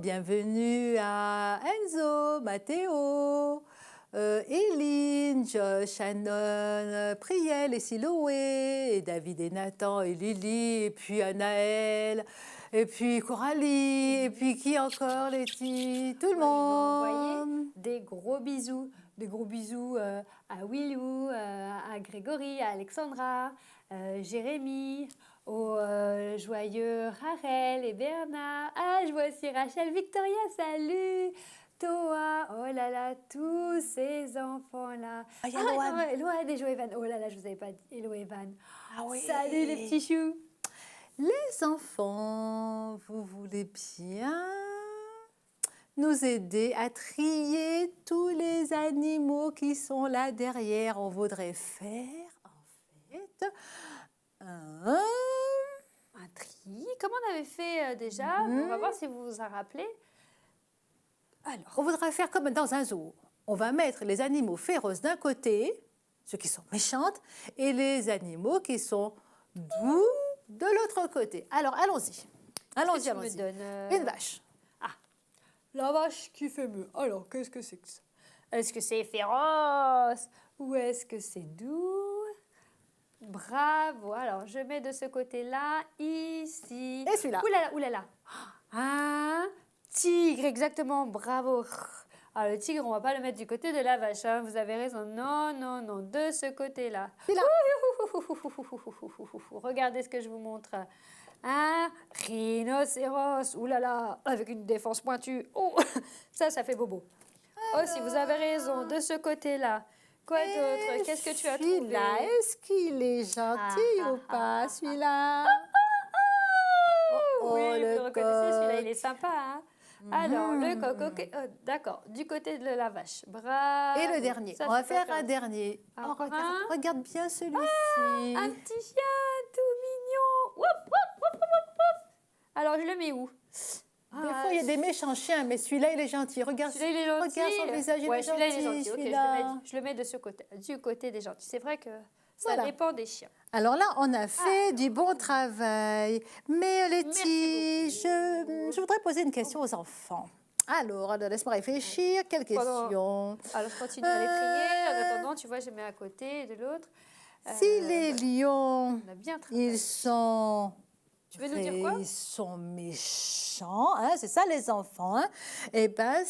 bienvenue à Enzo, Matteo, Eline, Josh, Shannon, Priel et Siloé, et David et Nathan et Lily, et puis Anaël, et puis Coralie, et puis qui encore, Letty? Tout le monde. Des gros bisous. Des gros bisous à Willou, à Grégory, à Alexandra, Jérémy, au joyeux Harel et Bernard. Ah, je vois aussi Rachel, Victoria, salut! Toa, oh là là, tous ces enfants-là. Ah, il y a Loane. Loane et Joëvan. Oh là là, je ne vous avais pas dit. Hello Evan. Ah oui. Salut les petits choux. Les enfants, vous voulez bien nous aider à trier tous les animaux qui sont là derrière? On voudrait faire, en fait, un tri. Comment on avait fait déjà? On va voir si vous vous en rappelez. Alors, on voudrait faire comme dans un zoo. On va mettre les animaux féroces d'un côté, ceux qui sont méchantes, et les animaux qui sont doux de l'autre côté. Alors, allons-y. Allons-y, allons-y. Une vache. Ah, la vache qui fait mieux. Alors, qu'est-ce que c'est que ça? Est-ce que c'est féroce ou est-ce que c'est doux? Bravo. Alors, je mets de ce côté-là, ici. Et celui-là. Oulala, oulala. Un tigre, exactement. Bravo. Alors, le tigre, on ne va pas le mettre du côté de la vache. Hein. Vous avez raison. Non, non, non. De ce côté-là. Celui-là. Regardez ce que je vous montre. Un rhinocéros. Oulala. Avec une défense pointue. Oh, ça fait bobo. Oh, si vous avez raison. De ce côté-là. Quoi d'autre? Qu'est-ce que tu as trouvé? Celui-là, est-ce qu'il est gentil ou pas, celui-là? Oui, vous le reconnaissez, celui-là, il est sympa. Hein? Alors, le coq, ok, d'accord, du côté de la vache. Bravo. Et le dernier. Ça, on va c'est faire pas un grave. dernier. Ah, regarde bien celui-ci. Un petit chien tout mignon. Woup, woup, woup, woup, woup. Alors, je le mets où? Des fois, il y a des méchants chiens, mais celui-là, il est gentil. Regarde, Celui-là, il est gentil. regarde son visage, il est gentil. Celui-là, il est gentil. Ok, celui-là. je le mets de ce côté, du côté des gentils. C'est vrai que ça Voilà. dépend des chiens. Alors là, on a fait du bon travail. Mais Letty, je voudrais poser une question aux enfants. Alors, laisse-moi réfléchir. Quelle question? Alors, je continue à les trier. En attendant, tu vois, je mets à côté de l'autre. Si les lions, On a bien travaillé. ils sont... Tu veux nous dire quoi? Ils sont méchants, hein, c'est ça les enfants. Hein. Eh bien,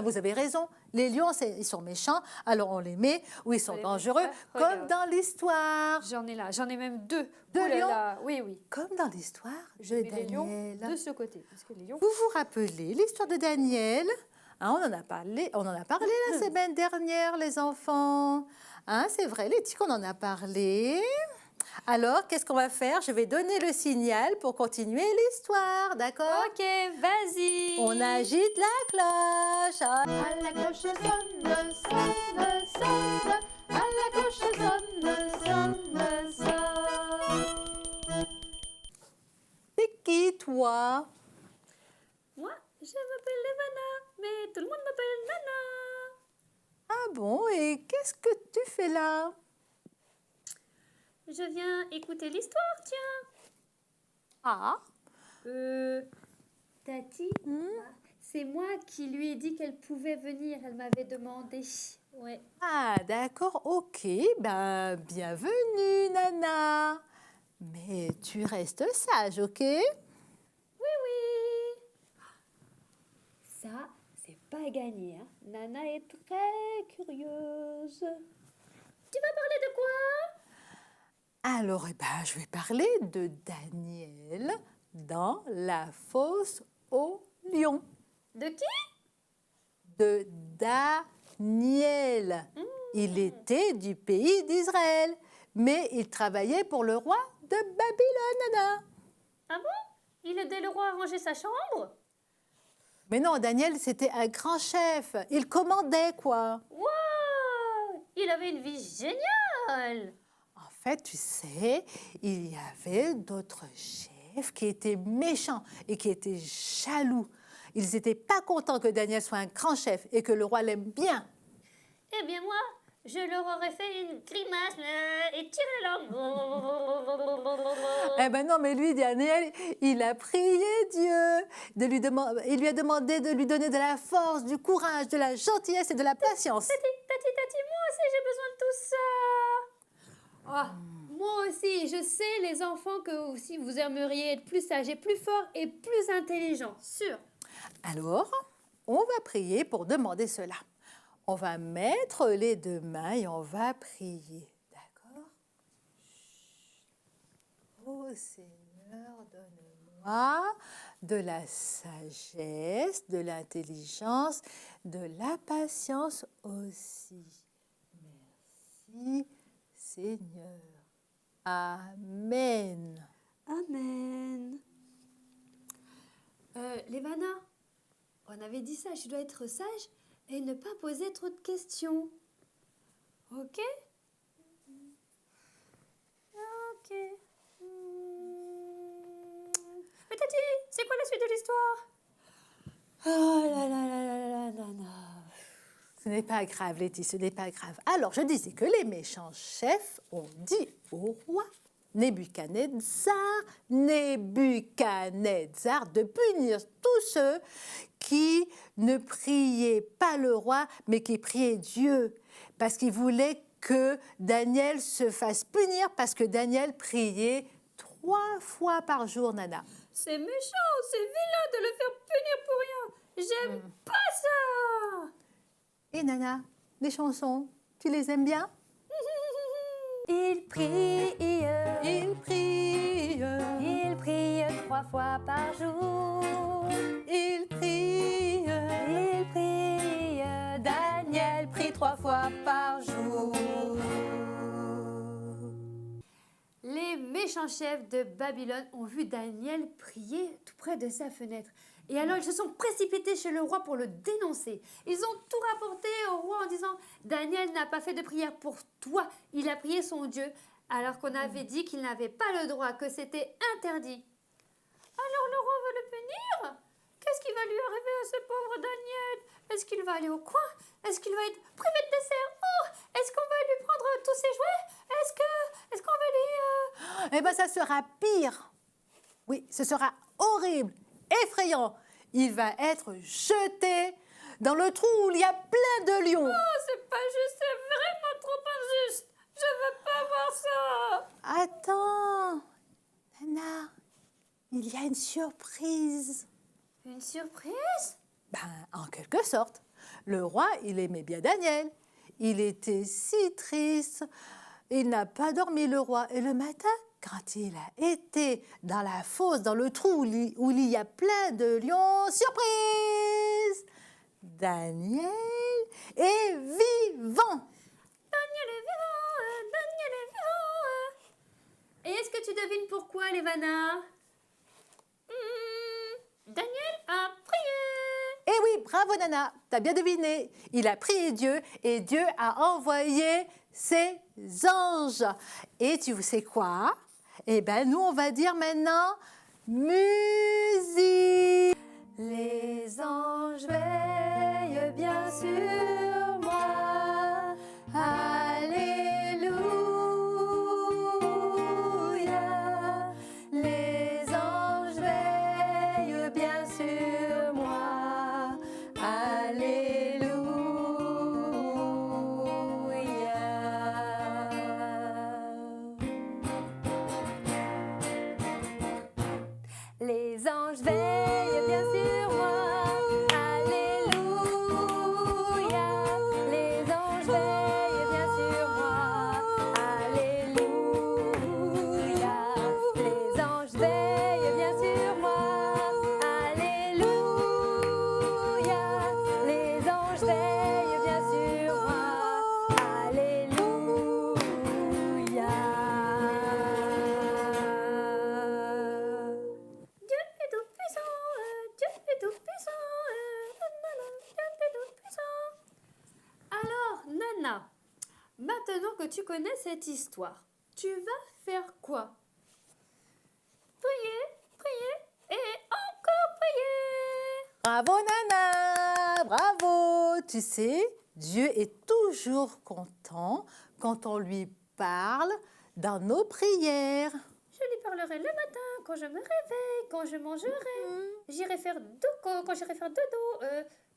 vous avez raison. Les lions, ils sont méchants, alors on les met où ils sont dangereux, comme dans l'histoire. J'en ai là, j'en ai même deux. Deux lions? Oui, oui. Comme dans l'histoire de Les lions Daniel. de ce côté. Parce que les lions... Vous vous rappelez l'histoire de Daniel? Hein, on en a parlé la semaine dernière, les enfants. Hein, c'est vrai, les petits qu'on en a parlé. Alors, qu'est-ce qu'on va faire? Je vais donner le signal pour continuer l'histoire, d'accord? Ok, vas-y. On agite la cloche. À la cloche sonne, sonne, sonne. À la cloche sonne, sonne, sonne. C'est qui, toi? Moi, je m'appelle Levana, mais tout le monde m'appelle Nana. Ah bon, et qu'est-ce que tu fais là? Je viens écouter l'histoire, tiens. Ah, Tati, c'est moi qui lui ai dit qu'elle pouvait venir. Elle m'avait demandé. Ouais. ah d'accord, ok, ben bienvenue, Nana. Mais tu restes sage, ok? Oui, oui. Ça, c'est pas gagné. Hein. Nana est très curieuse. Tu vas parler de quoi? Alors, je vais parler de Daniel dans la fosse aux lions. De qui? De Daniel. Il était du pays d'Israël, mais il travaillait pour le roi de Babylone, Nana. Ah bon? Il aidait le roi à ranger sa chambre? Mais non, Daniel, c'était un grand chef. Il commandait, quoi. Wow! Il avait une vie géniale! En fait, tu sais, il y avait d'autres chefs qui étaient méchants et qui étaient jaloux. Ils n'étaient pas contents que Daniel soit un grand chef et que le roi l'aime bien. Eh bien moi, je leur aurais fait une grimace et tiré la langue. Eh ben non, mais lui, Daniel, il a prié Dieu. Il lui a demandé de lui donner de la force, du courage, de la gentillesse et de la patience. Tati, moi aussi j'ai besoin de tout ça. Moi aussi, je sais les enfants que aussi vous aimeriez être plus sages et plus forts et plus intelligents, sûr. Alors, on va prier pour demander cela. On va mettre les deux mains et on va prier. D'accord? Ô Seigneur, donne-moi de la sagesse, de l'intelligence, de la patience aussi. Merci, Seigneur. Amen. Amen. Lévana, on avait dit ça, je dois être sage et ne pas poser trop de questions. Ok? Ok. Mais Tati, c'est quoi la suite de l'histoire? Oh là là là là là là là. Ce n'est pas grave, Letty, ce n'est pas grave. Alors, je disais que les méchants chefs ont dit au roi Nebuchadnezzar de punir tous ceux qui ne priaient pas le roi, mais qui priaient Dieu, parce qu'ils voulaient que Daniel se fasse punir, parce que Daniel priait 3 fois par jour, Nana. C'est méchant, c'est vilain de le faire punir pour rien. J'aime pas ça. Et Nana, les chansons, tu les aimes bien? Il prie, Il prie, il prie 3 fois par jour. il prie, Il prie, Daniel prie 3 fois par jour. Les méchants chefs de Babylone ont vu Daniel prier tout près de sa fenêtre. Et alors ils se sont précipités chez le roi pour le dénoncer. Ils ont tout rapporté au roi en disant « Daniel n'a pas fait de prière pour toi, il a prié son Dieu, alors qu'on avait dit qu'il n'avait pas le droit, que c'était interdit. » Alors le roi veut le punir? Qu'est-ce qui va lui arriver à ce pauvre Daniel? Est-ce qu'il va aller au coin? Est-ce qu'il va être privé de dessert? Oh, est-ce qu'on va lui prendre tous ses jouets? Est-ce qu'on va lui... Eh bien, ça sera pire. Oui, ce sera horrible, effrayant. Il va être jeté dans le trou où il y a plein de lions. Oh, c'est pas juste, c'est vraiment trop injuste. Je veux pas voir ça. Attends, Nana, il y a une surprise. Une surprise? Ben, en quelque sorte. Le roi, il aimait bien Daniel. Il était si triste. Il n'a pas dormi, le roi. Et le matin, quand il a été dans la fosse, dans le trou où il y a plein de lions, surprise! Daniel est vivant. Daniel est vivant, Daniel est vivant. Et est-ce que tu devines pourquoi, Lévana? Daniel a prié. Eh oui, bravo Nana, t'as bien deviné. Il a prié Dieu et Dieu a envoyé ses anges. Et tu sais quoi? Eh bien, nous, on va dire maintenant musique. Les anges veillent bien sur moi. Alléluia. Les anges veillent bien sur moi. Alléluia. Les anges veillent bien sur moi. Alléluia. Les anges veillent bien sur moi. Alléluia. Les anges veillent bien sur moi. Alléluia. Les anges veillent bien sur moi. Alléluia. Dieu est tout puissant, Dieu est tout puissant, Dieu est tout puissant. Alors, Nana, maintenant que tu connais cette histoire, tu vas faire quoi? Prier, prier et encore prier. Bravo Nana, bravo. Tu sais, Dieu est toujours content quand on lui parle dans nos prières. Je lui parlerai le matin, quand je me réveille, quand je mangerai. J'irai faire dodo, quand j'irai faire dodo,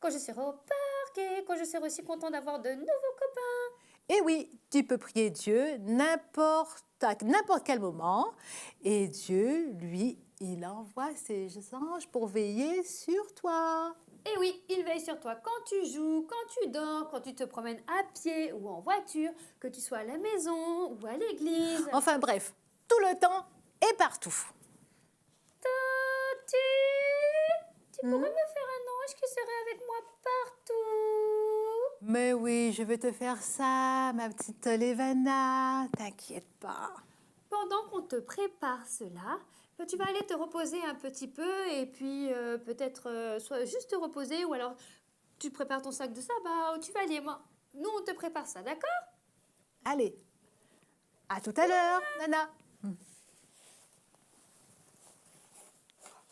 quand je serai au parc et quand je serai aussi content d'avoir de nouveaux copains. Et oui, tu peux prier Dieu à n'importe quel moment. Et Dieu, lui, il envoie ses anges pour veiller sur toi. Et oui, il veille sur toi quand tu joues, quand tu dors, quand tu te promènes à pied ou en voiture, que tu sois à la maison ou à l'église. Enfin bref, tout le temps et partout. Tati, tu pourrais me faire un ange qui serait avec moi partout. Mais oui, je vais te faire ça, ma petite Levana. T'inquiète pas. Pendant qu'on te prépare cela, tu vas aller te reposer un petit peu et puis peut-être soit juste te reposer ou alors tu prépares ton sac de sabbat ou tu vas aller. Nous, on te prépare ça, d'accord? Allez, à tout à l'heure, Nana.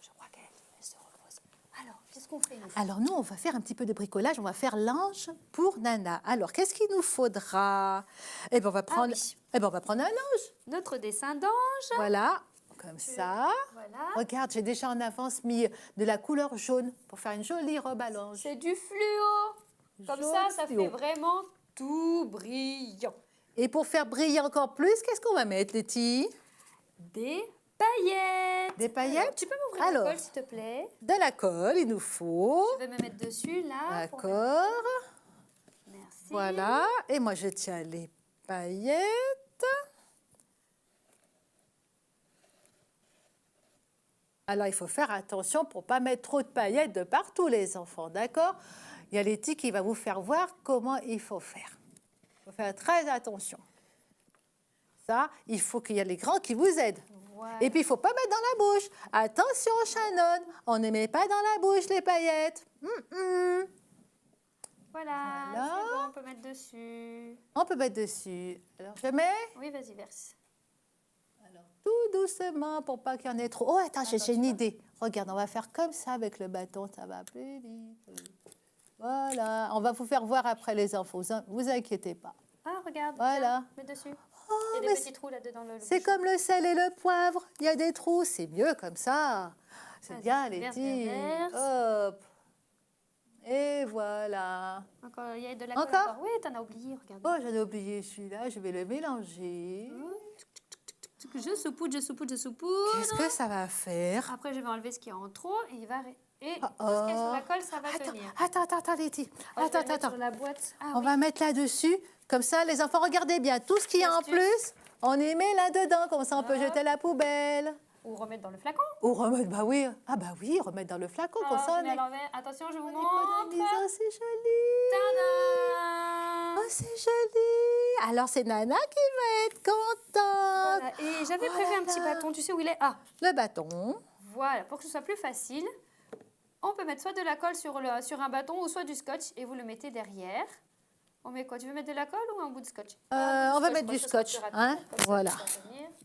Je crois qu'elle se repose. Alors, qu'est-ce qu'on fait nous? Alors nous, on va faire un petit peu de bricolage. On va faire l'ange pour Nana. Alors, qu'est-ce qu'il nous faudra? Eh bien, on va prendre, oui. on va prendre un ange. Notre dessin d'ange. Voilà, comme ça. Voilà. Regarde, j'ai déjà en avance mis de la couleur jaune pour faire une jolie robe à l'ange. C'est du fluo. Comme Jaune ça fluo. fait vraiment tout brillant. Et pour faire briller encore plus, qu'est-ce qu'on va mettre, Letty? Des paillettes. Des paillettes? Alors, tu peux m'ouvrir Alors. la colle, s'il te plaît? De la colle, il nous faut. Je vais me mettre dessus, là. pour D'accord. Merci. Voilà. Et moi, je tiens les paillettes. Alors, il faut faire attention pour ne pas mettre trop de paillettes de partout, les enfants, d'accord? Il y a Letty qui va vous faire voir comment il faut faire. Il faut faire très attention. Ça, il faut qu'il y ait les grands qui vous aident. Voilà. Et puis, il ne faut pas mettre dans la bouche. Attention, Shannon, on ne met pas dans la bouche les paillettes. Voilà, Voilà. c'est bon, on peut mettre dessus. On peut mettre dessus. Alors, je mets Oui, vas-y, verse. tout doucement pour pas qu'il y en ait trop. Oh, attends, j'ai une idée. Regarde, on va faire comme ça avec le bâton, ça va plus vite. Voilà, on va vous faire voir après les infos, vous inquiétez pas. Ah, regarde. Voilà. Tiens, mets dessus. Oh, Il y a mais des petits trous là-dedans. c'est comme le sel et le poivre, il y a des trous, c'est mieux comme ça. C'est Vas-y, bien, verse, Letty. verse. Hop. Et voilà. Encore, il y a de la Encore colle encore. Oui, t'en as oublié, regarde. Oh, j'en ai oublié celui-là, je vais le mélanger. Je saupoudre. Qu'est-ce que ça va faire? Après, je vais enlever ce qui est en trop et il va... Et Oh, tout ce qui est sur la colle, ça va tenir. Attends, Letty. Oh, je vais le mettre Attends. sur la boîte. Ah, On oui. va mettre là-dessus, comme ça, les enfants, regardez bien, tout ce qu'il y a en Astuce. plus, on y met là-dedans, comme ça on peut Hop. jeter à la poubelle. Ou remettre dans le flacon. Ou remettre, bah oui, remettre dans le flacon, comme ça je on mets est... à l'envers. Attention, je vous on montre. économise. Oh, c'est joli. Tada! Oh, c'est joli. Alors, c'est Nana qui va être contente. Voilà. Et j'avais Oh prévu là un petit là. bâton. Tu sais où il est? Ah, Le bâton. voilà. Pour que ce soit plus facile, on peut mettre soit de la colle sur un bâton ou soit du scotch et vous le mettez derrière. On met quoi? Tu veux mettre de la colle ou un bout de scotch? On va mettre du scotch, hein, voilà.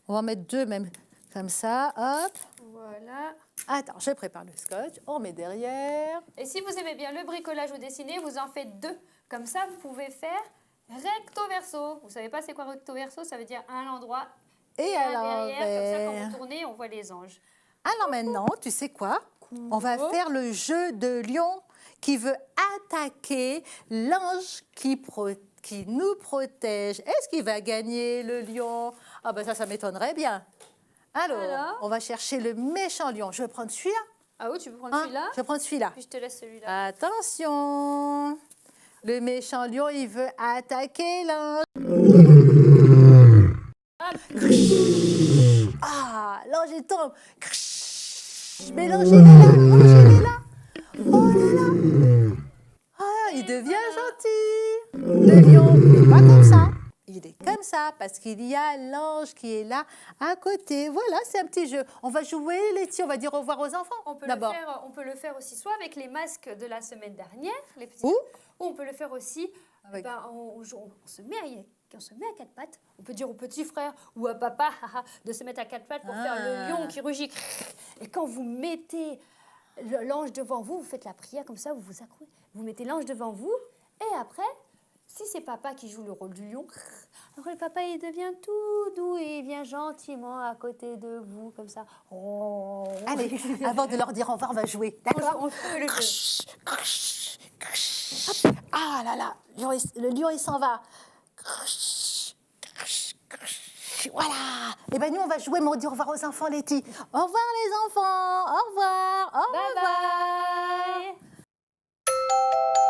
On va mettre deux même, comme ça, hop. Voilà. Attends, je prépare le scotch, on met derrière. Et si vous aimez bien le bricolage ou dessiner, vous en faites deux. Comme ça, vous pouvez faire recto verso. Vous savez pas c'est quoi recto verso? Ça veut dire un à l'endroit Et un à derrière. Comme ça, quand l'envers. vous tournez, on voit les anges. Alors maintenant, tu sais quoi? On va faire le jeu de lion qui veut attaquer l'ange qui nous protège. Est-ce qu'il va gagner, le lion? Ah ben ça m'étonnerait bien. Alors, on va chercher le méchant lion. Je vais prendre celui-là. Ah oui, tu peux prendre Hein? celui-là. Je vais prendre celui-là. Puis je te laisse celui-là. Attention, le méchant lion, il veut attaquer l'ange. Ah, l'ange il tombe. Mélangez-les là, mélangez-les là. Oh là là. Ah, il devient gentil. Le lion, il n'est pas comme ça. Il est comme ça parce qu'il y a l'ange qui est là à côté. Voilà, c'est un petit jeu. On va jouer, Letty, on va dire au revoir aux enfants. On peut le faire aussi soit avec les masques de la semaine dernière, les petits, Ou on peut le faire aussi. avec... On se met à quatre pattes. On peut dire au petit frère ou à papa de se mettre à quatre pattes pour faire le lion qui rugit. Et quand vous mettez l'ange devant vous, vous faites la prière comme ça, vous vous accroupez. Vous mettez l'ange devant vous et après, si c'est papa qui joue le rôle du lion, alors le papa il devient tout doux et il vient gentiment à côté de vous comme ça. Oh. Allez, avant de leur dire au revoir, on va jouer. D'accord? On fait le jeu. Hop. Ah là là, le lion il s'en va. Voilà. Et ben nous on va jouer, mais on dit au revoir aux enfants, Letty. Au revoir les enfants. Au revoir. Au Bye revoir. bye.